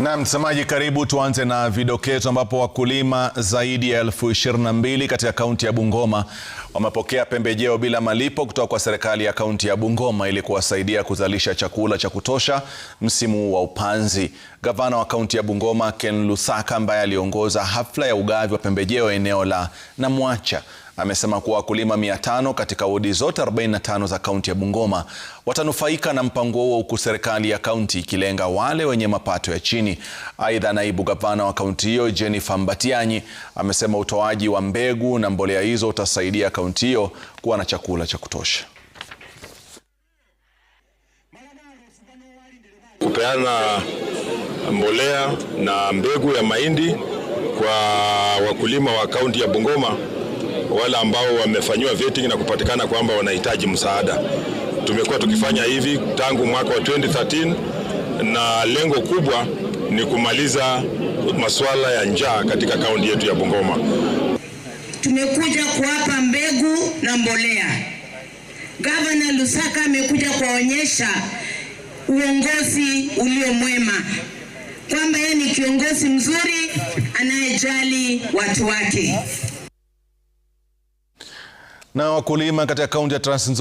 Na mtazamaji, karibu tuanze na vidokezo ambapo wakulima zaidi ya 22,000 katika kaunti ya Bungoma wamepokea pembejeo bila malipo kutoka kwa serikali ya kaunti ya Bungoma ili kuwasaidia kuzalisha chakula cha kutosha msimu wa upanzi. Gavana wa kaunti ya Bungoma Ken Lusaka, ambaye aliongoza hafla ya ugavi wa pembejeo eneo la Namwacha, amesema kuwa wakulima 500 katika wodi zote 45 za kaunti ya Bungoma watanufaika na mpango huo, huku serikali ya kaunti ikilenga wale wenye mapato ya chini. Aidha, naibu gavana wa kaunti hiyo Jennifer Mbatianyi amesema utoaji wa mbegu na mbolea hizo utasaidia kaunti hiyo kuwa na chakula cha kutosha. Kupeana mbolea na mbegu ya mahindi kwa wakulima wa kaunti ya Bungoma, wale ambao wamefanyiwa vetting na kupatikana kwamba wanahitaji msaada. Tumekuwa tukifanya hivi tangu mwaka wa 2013 na lengo kubwa ni kumaliza masuala ya njaa katika kaunti yetu ya Bungoma. Tumekuja kuwapa mbegu na mbolea. Gavana Lusaka amekuja kuwaonyesha uongozi ulio mwema, kwamba yeye ni kiongozi mzuri anayejali watu wake. Na wakulima katika kaunti ya Trans